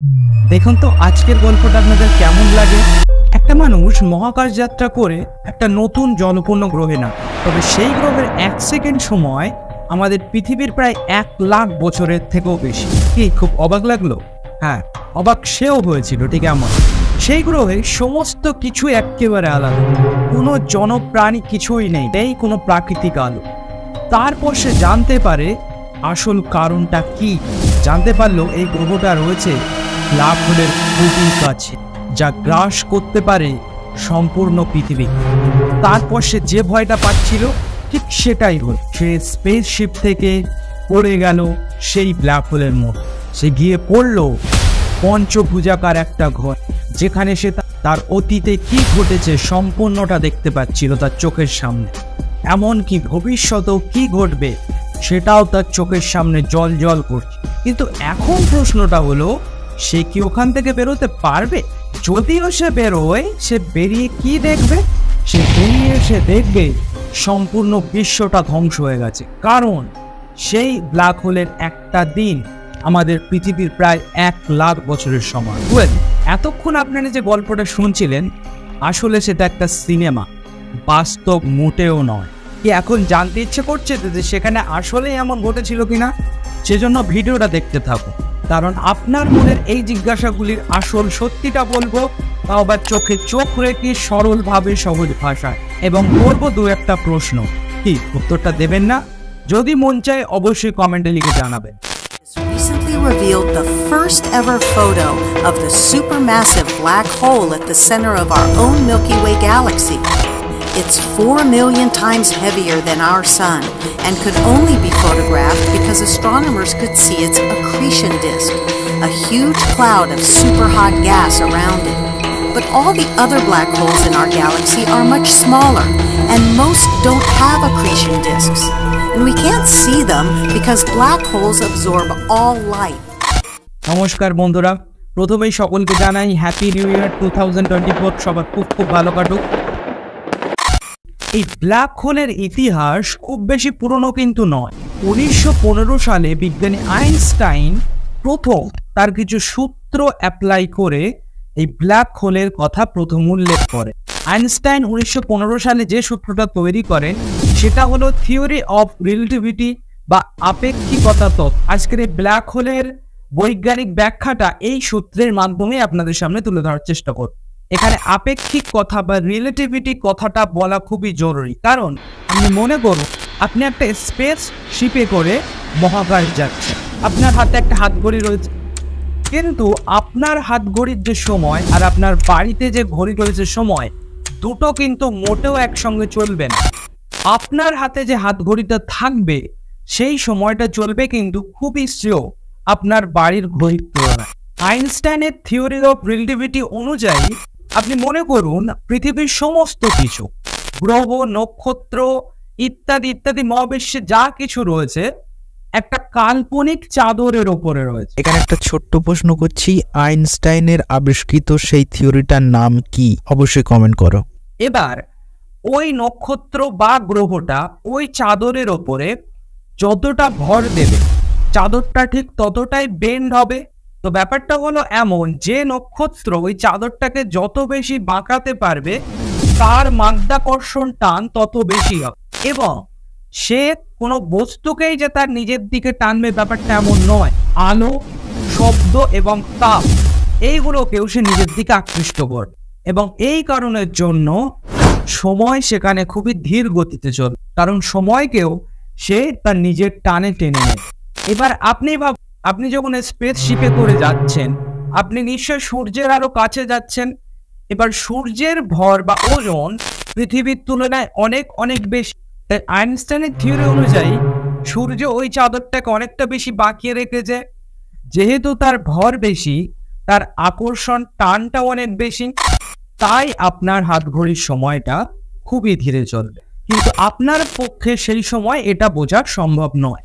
দেখুন তো আজকের গল্পটা আপনাদের কেমন লাগে। একটা মানুষ মহাকাশ যাত্রা করে একটা নতুন জলপূর্ণ গ্রহে না, তবে সেই গ্রহের 1 সেকেন্ড সময় আমাদের পৃথিবীর প্রায় 1 লাখ বছরের থেকেও বেশি। কি খুব অবাক লাগলো? হ্যাঁ, অবাক সেও হয়েছিল ঠিক এমন। সেই গ্রহে সমস্ত কিছু একেবারে আলাদা, কোনো জনপ্রাণী কিছুই নেই কোনো প্রাকৃতিক আলো। তারপর সে জানতে পারে আসল কারণটা কি। জানতে পারলো এই গ্রহটা রয়েছে ব্ল্যাক হোলের খুবই কাছে, যা গ্রাস করতে পারে সম্পূর্ণ পৃথিবী। তারপর সে যে ভয়টা পাচ্ছিল ঠিক সেটাই হল। সে স্পেসশিপ থেকে পড়ে গেল সেই ব্ল্যাক হোলের মধ্যে। সে গিয়ে পড়ল পঞ্চভুজাকার একটা ঘর, যেখানে সে তার অতীতে কি ঘটেছে সম্পূর্ণটা দেখতে পাচ্ছিল তার চোখের সামনে। এমনকি ভবিষ্যতেও কি ঘটবে সেটাও তার চোখের সামনে জল জল করছে। কিন্তু এখন প্রশ্নটা হলো, সে কি ওখান থেকে বেরোতে পারবে? যদিও সে বেরোয়, সে বেরিয়ে কি দেখবে? সে বেরিয়ে সে দেখবে সম্পূর্ণ বিশ্বটা ধ্বংস হয়ে গেছে। কারণ সেই ব্ল্যাক হোলের একটা দিন আমাদের পৃথিবীর প্রায় 1 লাখ বছরের সমান। এতক্ষণ আপনারা যে গল্পটা শুনছিলেন, আসলে সেটা একটা সিনেমা, বাস্তব মোটেও নয়। কি এখন জানতে ইচ্ছে করছে যে সেখানে আসলে এমন ঘটেছিল কিনা? সেজন্য ভিডিওটা দেখতে থাকুন, কারণ আপনার মনের এই জিজ্ঞাসাগুলির আসল সত্যিটা বলবো, তাও আবার চোখে চোখ রেখে সরলভাবে সহজ ভাষায়, এবং করবো 2-1টা প্রশ্ন। কি উত্তরটা দেবেন না? যদি মন চায় অবশ্যই কমেন্টে লিখে জানাবেন। Recently revealed the first ever photo of the supermassive black hole at the center of our own Milky Way galaxy. It's 4 million times heavier than our sun and could only be photographed because astronomers could see its accretion disk, a huge cloud of superhot gas around it. But all the other black holes in our galaxy are much smaller, and most don't have accretion disks. And we can't see them because black holes absorb all light. নমস্কার বন্ধুরা, প্রথমেই সকলকে জানাই happy new year 2024। সবার খুব ভালো কাটুক। এই ব্ল্যাক হোলের ইতিহাস খুব বেশি পুরনো কিন্তু নয়। 1915 সালে বিজ্ঞানী আইনস্টাইন প্রথম তার কিছু সূত্র অ্যাপ্লাই করে এই ব্ল্যাক হোলের কথা প্রথম উল্লেখ করে। আইনস্টাইন 1915 সালে যে সূত্রটা তৈরি করেন সেটা হলো থিওরি অফ রিলেটিভিটি বা আপেক্ষিকতা তত্ত্ব। আজকের এই ব্ল্যাক হোলের বৈজ্ঞানিক ব্যাখ্যাটা এই সূত্রের মাধ্যমে আপনাদের সামনে তুলে ধরার চেষ্টা করব। এখানে আপেক্ষিক কথা বা রিলেটিভিটি কথাটা বলা খুবই জরুরি, কারণ আপনি মনে করুন আপনি একটা স্পেস শিপে করে মহাকাশ যাচ্ছেন। আপনার হাতে একটা হাত ঘড়ি রয়েছে, কিন্তু আপনার হাত ঘড়ির যে সময় আর আপনার বাড়িতে যে ঘড়ি রয়েছে সময়, দুটো কিন্তু মোটেও একসঙ্গে চলবে না। আপনার হাতে যে হাত ঘড়িটা থাকবে সেই সময়টা চলবে কিন্তু খুবই স্লো আপনার বাড়ির ঘড়ির তুলনায়। আইনস্টাইনের থিওরি অফ রিলেটিভিটি অনুযায়ী আপনি মনে করুন পৃথিবীর সমস্ত কিছু, গ্রহ, নক্ষত্র ইত্যাদি ইত্যাদি মহাবিশ্বে যা কিছু রয়েছে একটা কাল্পনিক চাদরের ওপরে রয়েছে। এখানে একটা ছোট্ট প্রশ্ন করছি, আইনস্টাইনের আবিষ্কৃত সেই থিওরিটার নাম কি? অবশ্যই কমেন্ট করো। এবার ওই নক্ষত্র বা গ্রহটা ওই চাদরের ওপরে যতটা ভর দেবে, চাদরটা ঠিক ততটাই বেন্ড হবে। তো ব্যাপারটা হলো এমন, যে নক্ষত্র ওই চাদরটাকে যত বেশি বাঁকাতে পারবে তার মাধ্যাকর্ষণ টান তত বেশি হবে, এবং সে কোনো বস্তুকেই যে তার নিজের দিকে টানবে ব্যাপারটা এমন নয়। আলো, শব্দ এবং তাপ এইগুলোকেও সে নিজের দিকে আকৃষ্ট করবে, এবং এই কারণের জন্য সময় সেখানে খুবই ধীর গতিতে চলবে, কারণ সময়কেও সে তার নিজের টানে টেনে নেয়। এবার আপনি যখন স্পেস শিপে করে যাচ্ছেন, আপনি নিশ্চয় সূর্যের আরো কাছে যাচ্ছেন। এবার সূর্যের ভর বা ওজন পৃথিবীর তুলনায় অনেক অনেক বেশি। তাই আইনস্টাইনের থিওরি অনুযায়ী সূর্য ওই চাদরটাকে অনেকটা বেশি বাঁকিয়ে রেখেছে। যেহেতু তার ভর বেশি, তার আকর্ষণ টানটা অনেক বেশি, তাই আপনার হাত ঘড়ির সময়টা খুবই ধীরে চলবে। কিন্তু আপনার পক্ষে সেই সময় এটা বোঝা সম্ভব নয়।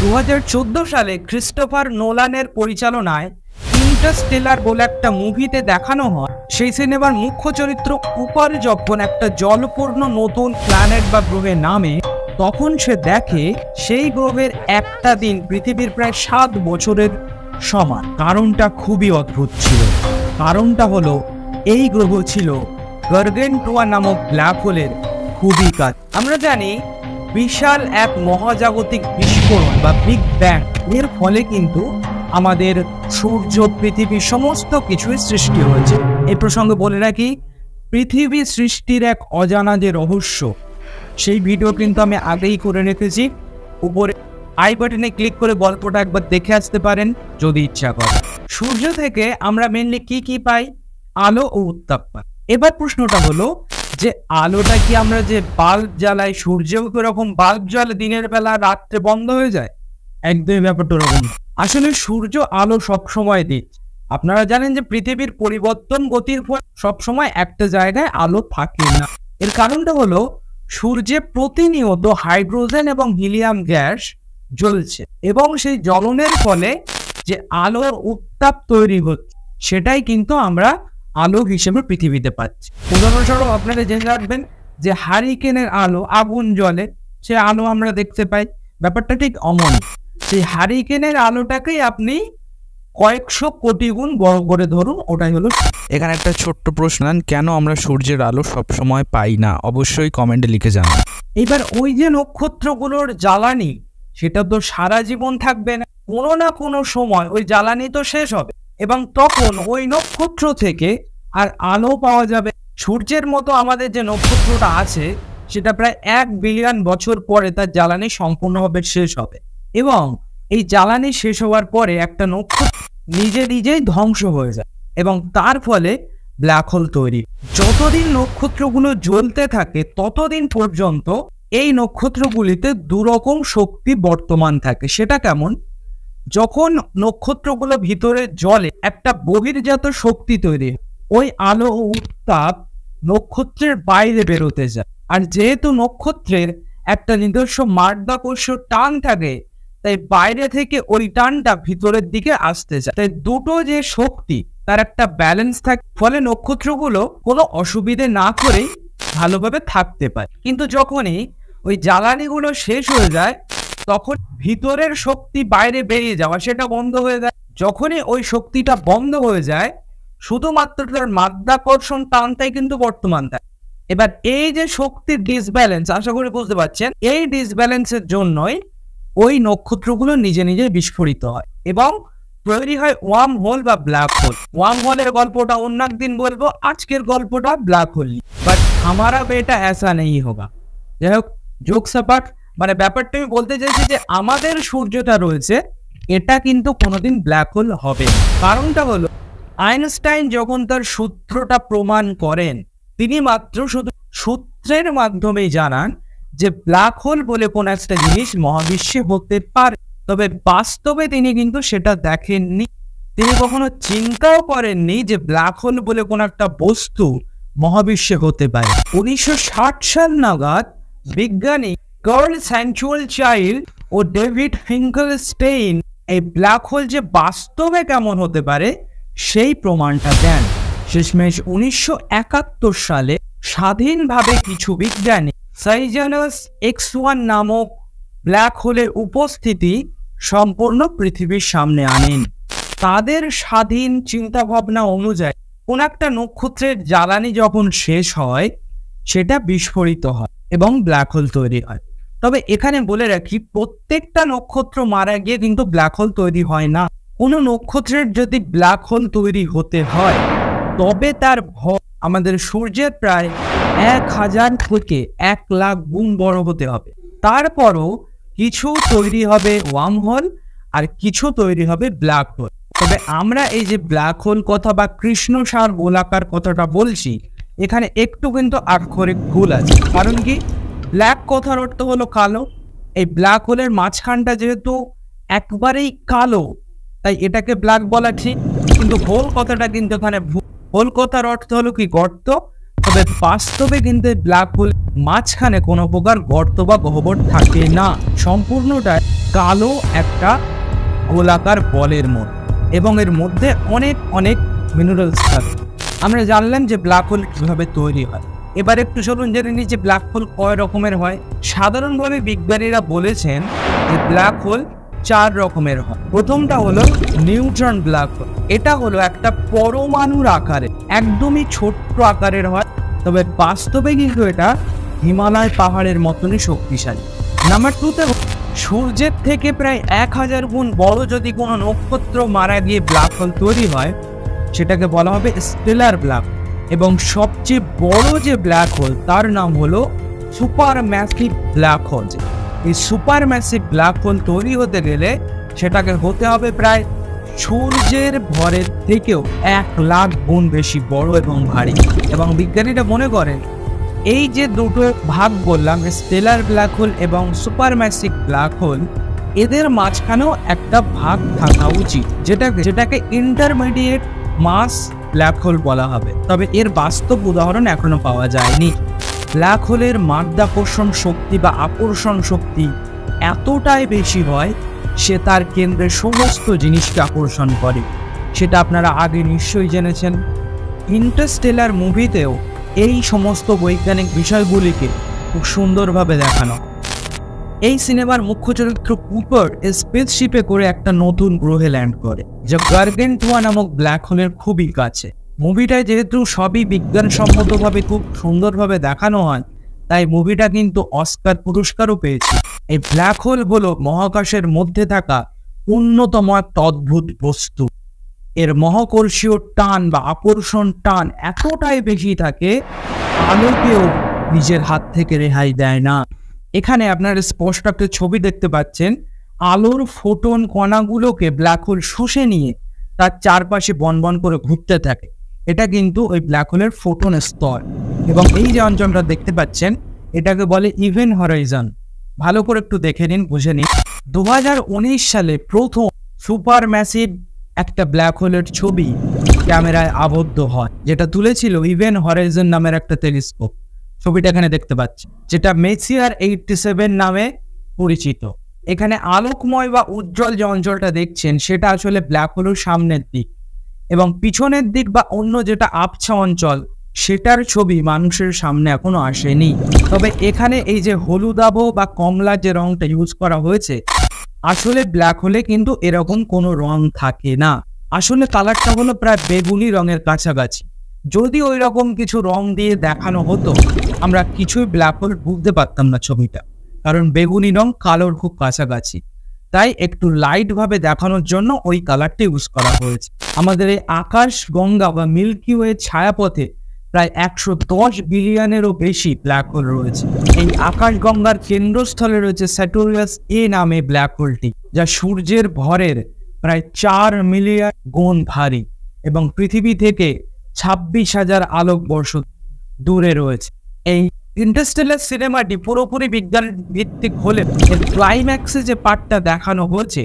2014 সালে ক্রিস্টোফার নোলানের পরিচালনায় ইন্টারস্টেলার বলে একটা মুভিতে দেখানো হয়, সেই সিনেমার মুখ্য চরিত্র কুপার যখন একটা জলপূর্ণ নতুন প্ল্যানেট বা গ্রহে নামে, তখন সে দেখে সেই গ্রহের একটা দিন পৃথিবীর প্রায় 7 বছরের সমান। কারণটা খুবই অদ্ভুত ছিল। কারণটা হলো এই গ্রহ ছিল গারগান্টুয়া নামক ব্ল্যাক হোলের খুবই কাছে। আমরা জানি বিশাল এক মহাজাগতিক বিস্ফোরণ বা বিগ ব্যাং এর ফলে কিন্তু আমাদের সূর্য, পৃথিবী সমস্ত কিছুই সৃষ্টি হয়েছে। এই প্রসঙ্গে বলে রাখি, পৃথিবী সৃষ্টির এক অজানা যে রহস্য, সেই ভিডিও কিন্তু আমি আগেই করে রেখেছি। উপরে আই বাটনে ক্লিক করে গল্পটা একবার দেখে আসতে পারেন যদি ইচ্ছা করে। সূর্য থেকে আমরা মেনলি কি পাই? আলো ও উত্তাপ পাই। এবার প্রশ্নটা হলো যে আলোটা কি আমরা যে বাল্ব জ্বালাই, সূর্যেও এরকম বাল্ব জ্বালে দিনের বেলা, রাত্রে বন্ধ হয়ে যায়? একদমই ব্যাপারটা ওরকম। আসলে সূর্য আলো সবসময় দিচ্ছে। আপনারা জানেন যে পৃথিবীর পরিবর্তন গতির ফলে সবসময় একটা জায়গায় আলো থাকে না। এর কারণটা হলো সূর্যে প্রতিনিয়ত হাইড্রোজেন এবং হিলিয়াম গ্যাস জ্বলছে এবং সেই জ্বলনের ফলে যে আলোর উত্তাপ তৈরি হচ্ছে সেটাই কিন্তু আমরা আলো হিসেবে পৃথিবীতে পাচ্ছি। উদাহরণস্বরূপ আপনারা জেনে রাখবেন যে হারিকেনের আলো, আগুন জ্বলে, সে আলো আমরা দেখতে পাই। ব্যাপারটা ঠিক অমন। সেই হারিকেনের আলোটাকেই আপনি কয়েকশো কোটি গুণ বড় করে ধরুন, ওটাই হলো। এখানে একটা ছোট্ট প্রশ্ন, কেন আমরা সূর্যের আলো সবসময় পাই না? অবশ্যই কমেন্টে লিখে জানান। এবার ওই যে নক্ষত্রগুলোর জ্বালানি, সেটা তো সারা জীবন থাকবে না, কোনো না কোনো সময় ওই জ্বালানি তো শেষ হবে এবং তখন ওই নক্ষত্র থেকে আর আলো পাওয়া যাবে। সূর্যের মতো আমাদের যে নক্ষত্রটা আছে সেটা প্রায় 1 বিলিয়ন বছর পরে তার জ্বালানি সম্পূর্ণভাবে শেষ হবে এবং এই জ্বালানি শেষ হওয়ার পরে একটা নক্ষত্র নিজেই ধ্বংস হয়ে যায় এবং তার ফলে ব্ল্যাক হোল তৈরি। যতদিন নক্ষত্রগুলো জ্বলতে থাকে ততদিন পর্যন্ত এই নক্ষত্রগুলিতে দুরকম শক্তি বর্তমান থাকে। সেটা কেমন? যখন নক্ষত্রগুলো ভিতরে জ্বলে একটা বহির্জাত শক্তি তৈরি হয়, ওই আলো ও উত্তাপ নক্ষত্রের বাইরে বেরোতে যায়। আর যেহেতু নক্ষত্রের একটা নিজস্ব মাধ্যাকর্ষ টান থাকে, তাই বাইরে থেকে ওই টানটা ভিতরের দিকে আসতে যায়। তাই দুটো যে শক্তি তার একটা ব্যালেন্স থাকে, ফলে নক্ষত্রগুলো কোনো অসুবিধে না করেই ভালোভাবে থাকতে পারে। কিন্তু যখনই ওই জ্বালানিগুলো শেষ হয়ে যায় তখন ভিতরের শক্তি বাইরে বেরিয়ে যাওয়া সেটা বন্ধ হয়ে যায়। যখনই ওই শক্তিটা বন্ধ হয়ে যায় শুধুমাত্র তার মাধ্যাকর্ষণ টানটাই কিন্তু বর্তমান থাকে। এবার এই যে শক্তির ডিসব্যালেন্স, আশা করি বুঝতে পারছেন, এই ডিসব্যালেন্সের জন্যই ওই নক্ষত্রগুলো নিজে বিস্ফোরিত হয় এবং তৈরি হয় ওয়ার্ম হোল বা ব্ল্যাক হোল। ওয়ার্ম হোলের গল্পটা অন্য একদিন বলবো, আজকের গল্পটা ব্ল্যাক হোল। বাট हमारा बेटा ऐसा नहीं होगा। যাই হোক, জোক সাপাট, মানে ব্যাপারটা আমি বলতে চাইছি যে আমাদের সূর্যটা রয়েছে এটা কিন্তু কোনোদিন ব্ল্যাক হোল হবে না। কারণটা হলো আইনস্টাইন যখন তার সূত্রটা প্রমাণ করেন তিনি মাত্র শুধু সূত্রের মাধ্যমেই জানান যে ব্ল্যাক হোল বলে কোন একটা জিনিস মহাবিশ্বে হতে পারে, তবে বাস্তবে তিনি কিন্তু সেটা দেখেননি। তিনি কখনো চিন্তাও করেননি যে ব্ল্যাক হোল বলে কোন একটা বস্তু মহাবিশ্বে হতে পারে। 1960 সাল নাগাদ বিজ্ঞানী কার্ল স্যানচুয়েল-চাইল্ড ও ডেভিড ফিঙ্কেলস্টেইন এই ব্ল্যাক হোল যে বাস্তবে কেমন হতে পারে সেই প্রমাণটা দেন। শেষমেশ 1971 সালে স্বাধীনভাবে কিছু বিজ্ঞানী সাইজানাস X1 নামক ব্ল্যাক হোলের উপস্থিতি সম্পূর্ণ পৃথিবীর সামনে আনেন। তাদের স্বাধীন চিন্তাভাবনা অনুযায়ী কোন একটা নক্ষত্রের জ্বালানি যখন শেষ হয় সেটা বিস্ফোরিত হয় এবং ব্ল্যাক হোল তৈরি হয়। তবে এখানে বলে রাখি, প্রত্যেকটা নক্ষত্র মারা গিয়ে কিন্তু ব্ল্যাক হোল তৈরি হয় না। কোনো নক্ষত্রের যদি ব্ল্যাক হোল তৈরি হতে হয় তবে তার ভর আমাদের সূর্যের প্রায় 1000 থেকে 1 লাখ গুণ বড় হতে হবে। তারপরও কিছু তৈরি হবে ওয়ার্ম হোল আর কিছু তৈরি হবে ব্ল্যাক হোল। তবে আমরা এই যে ব্ল্যাক হোল কথা বা কৃষ্ণসার গোলাকার কথাটা বলছি, এখানে একটু কিন্তু আক্ষরিক ভুল আছে। কারণ কি, ব্ল্যাক কথার অর্থ হলো কালো। এই ব্ল্যাক হোলের মাঝখানটা যেহেতু একবারেই কালো তাই এটাকে ব্ল্যাক বলা ঠিক, কিন্তু হোল কথাটা কিন্তু এখানে ভুল। হোল কথার অর্থ হলো কি গর্ত, তবে বাস্তবে কিন্তু ব্ল্যাক হোল মাঝখানে কোনো প্রকার গর্ত বা গহ্বর থাকে না, সম্পূর্ণটা কালো একটা গোলাকার বলের মতো এবং এর মধ্যে অনেক মিনারেলস থাকে। আমরা জানলাম যে ব্ল্যাক হোল কিভাবে তৈরি হয়। এবার একটু চলুন জেনে নিই যে ব্ল্যাক হোল কয় রকমের হয়। সাধারণভাবে বিজ্ঞানীরা বলেছেন যে ব্ল্যাক হোল 4 রকমের হয়। প্রথমটা হলো নিউট্রন ব্ল্যাক হোল। এটা হলো একটা পরমাণুর আকারে, একদমই ছোট্ট আকারের হয়, তবে বাস্তবে কিন্তু এটা হিমালয় পাহাড়ের মতনই শক্তিশালী। নাম্বার 2তে সূর্যের থেকে প্রায় 1000 গুণ বড় যদি কোনো নক্ষত্র মারা গিয়ে ব্ল্যাক হোল তৈরি হয়, সেটাকে বলা হবে স্টেলার ব্ল্যাক। এবং সবচেয়ে বড় যে ব্ল্যাক হোল তার নাম হলো সুপার ম্যাসিভ ব্ল্যাক হোল। এই সুপার ম্যাসিভ ব্ল্যাক হোল তৈরি হতে গেলে সেটাকে হতে হবে প্রায় সূর্যের ভরের থেকেও 1 লাখ গুণ বেশি বড় এবং ভারী। এবং বিজ্ঞানীরা মনে করেন এই যে দুটো ভাগ বললাম, স্টেলার ব্ল্যাক হোল এবং সুপার ম্যাসিভ ব্ল্যাক হোল, এদের মাঝখানেও একটা ভাগ থাকা উচিত, যেটাকে ইন্টারমিডিয়েট মাস ব্ল্যাক হোল বলা হবে। তবে এর বাস্তব উদাহরণ এখনো পাওয়া যায়নি। ব্ল্যাক হোলের মাধ্যাকর্ষণ শক্তি বা আকর্ষণ শক্তি এতটাই বেশি হয়, সে তার কেন্দ্রে সমস্ত জিনিসকে আকর্ষণ করে। সেটা আপনারা আগে নিশ্চয়ই জেনেছেন। ইন্টারস্টেলার মুভিতেও এই সমস্ত বৈজ্ঞানিক বিষয়গুলিকে খুব সুন্দরভাবে দেখানো। এই সিনেমার মুখ্য চরিত্র কুপার স্পেসশিপে করে একটা নতুন গ্রহে ল্যান্ড করে, যা গার্গেন্টুয়া নামক ব্ল্যাক হোলের খুবই কাছে। মুভিটায় যেহেতু সবই বিজ্ঞানসম্মতভাবে খুব সুন্দরভাবে দেখানো হয়, তাই মুভিটা কিন্তু অস্কার পুরস্কারও পেয়েছে। এই ব্ল্যাক হোল হলো মহাকাশের মধ্যে থাকা অন্যতম একটা অদ্ভুত বস্তু। এর মহাকর্ষীয় টান বা আকর্ষণ টান এতটাই বেশি থাকে, আলোকেও নিজের হাত থেকে রেহাই দেয় না। এখানে আপনারা স্পষ্ট একটা ছবি দেখতে পাচ্ছেন। আলোর ফোটন কণাগুলোকে ব্ল্যাক হোল শুষে নিয়ে তার চারপাশে বনবন করে ঘুরতে থাকে। এটা কিন্তু ওই ব্ল্যাক হোলের ফোটন স্তর। এবং এই যে অঞ্চলটা দেখতে পাচ্ছেন, এটাকে বলে ইভেন্ট হরাইজন। ভালো করে একটু দেখে নিন, বুঝে নিন। 2019 সালে প্রথম সুপার ম্যাসিভ একটা ব্ল্যাক হোলের ছবি ক্যামেরায় আবদ্ধ হয়, যেটা তুলেছিল ইভেন্ট হরাইজন নামের একটা টেলিস্কোপ। ছবিটা এখানে দেখতে পাচ্ছি, যেটা মেসিয়ার 87 নামে পরিচিত। এখানে আলোকময় বা উজ্জ্বল যে অঞ্চলটা দেখছেন, সেটা আসলে ব্ল্যাক হোলের সামনের দিক, এবং পিছনের দিক বা অন্য যেটা আবছা অঞ্চল, সেটার ছবি মানুষের সামনে এখনো আসেনি। তবে এখানে এই যে হলুদাভ বা কমলা যে রংটা ইউজ করা হয়েছে, আসলে ব্ল্যাক হোলে কিন্তু এরকম কোনো রং থাকে না। আসলে কালারটা হলো প্রায় বেগুনি রঙের কাছাকাছি। যদি ওই রকম কিছু রং দিয়ে দেখানো হতো, আমরা কিছুই ব্ল্যাক হোল বুঝতে পারতাম না ছবিটা, কারণ বেগুনি রং কালোর খুব কাছাকাছি। তাই একটু লাইট ভাবে দেখানোর জন্য ওই কালারটা ইউজ করা হয়েছে। আমাদের এই আকাশ গঙ্গা বা মিল্কি ওয়ে ছায়াপথে প্রায় 110 বিলিয়নেরও বেশি ব্ল্যাক হোল রয়েছে। এই আকাশ গঙ্গার কেন্দ্রস্থলে রয়েছে স্যাটুরিয়াস এ নামে ব্ল্যাক হোলটি, যা সূর্যের ভরের প্রায় 4 মিলিয়ন গুণ ভারী এবং পৃথিবী থেকে 26,000 আলোকবর্ষ দূরে রয়েছে। এই ইন্টারস্টেলার সিনেমাটি পুরোপুরি বিজ্ঞান ভিত্তিক হলে এর ক্লাইম্যাক্সে যে পার্টটা দেখানো হচ্ছে,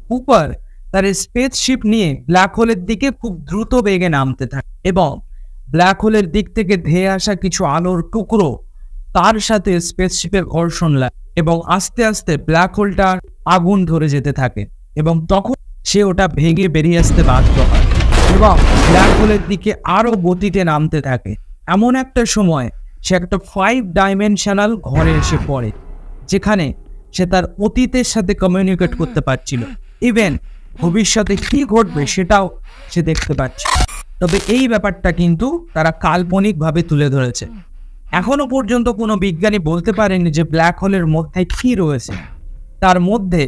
কুপার তার স্পেসশিপ নিয়ে ব্ল্যাক হোলের দিকে খুব দ্রুত বেগে নামতে থাকে এবং ব্ল্যাক হোলের দিক থেকে ধেয়ে আসা কিছু আলোর টুকরো তার সাথে স্পেসশিপের ঘর্ষণ লাগে এবং আস্তে আস্তে ব্ল্যাক হোলটা আগুন ধরে যেতে থাকে এবং তখন সে ওটা ভেঙে বেরিয়ে আসতে বাধ্য হয় এবং ব্ল্যাক হোলের দিকে আরো গতিতে নামতে থাকে। এমন একটা সময় সে একটা 5 ডাইমেনশনাল ঘরে এসে পড়ে, যেখানে সে তার অতীতের সাথে কমিউনিকেট করতে পারছিল। ইভেন ভবিষ্যতে কি ঘটবে সেটাও সে দেখতে পাচ্ছে। তবে এই ব্যাপারটা কিন্তু তারা কাল্পনিকভাবে তুলে ধরেছে। এখনো পর্যন্ত কোনো বিজ্ঞানী বলতে পারেনি যে ব্ল্যাক হোলের মধ্যে কি রয়েছে, তার মধ্যে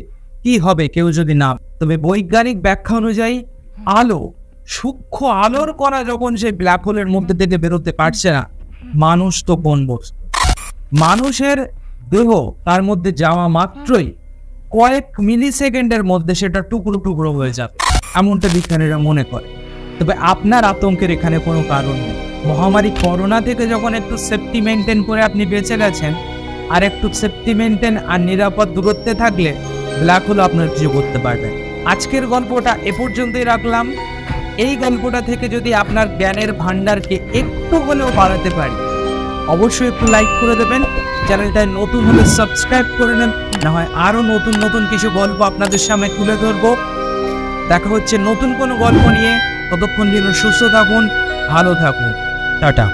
কি হবে কেউ যদি না। তবে বৈজ্ঞানিক ব্যাখ্যা অনুযায়ী আলো, সূক্ষ্ম আলোর কণা যখন সেই ব্ল্যাক হোলের মধ্যে থেকে বেরোতে পারছে না, মানুষ তো কোন বস্তু। মানুষের দেহ তার মধ্যে যাওয়া মাত্রই কয়েক মিলি সেকেন্ডের মধ্যে সেটা টুকরো টুকরো হয়ে যাবে, এমনটা বিজ্ঞানীরা মনে করে। তবে আপনার আতঙ্কের এখানে কোনো কারণ নেই। মহামারী করোনা থেকে যখন একটু সেফটি মেনটেন করে আপনি বেঁচে গেছেন, আর একটু সেফটি মেনটেন আর নিরাপদ দূরত্বে থাকলে ব্ল্যাক হোল আপনার কিছু করতে পারবেন। আজকের গল্পটা এ পর্যন্তই রাখলাম। এই গল্পটা থেকে যদি আপনার জ্ঞানের ভান্ডারকে একটু হলেও বাড়াতে পারি, অবশ্যই একটু লাইক করে দেবেন। চ্যানেলটায় নতুন হলে সাবস্ক্রাইব করে নেন, না হয় আরো নতুন নতুন কিছু গল্প আপনাদের সামনে তুলে ধরবো। দেখা হচ্ছে নতুন কোনো গল্প নিয়ে। ততক্ষণ যেন সুস্থ থাকুন, ভালো থাকুন। টাটা।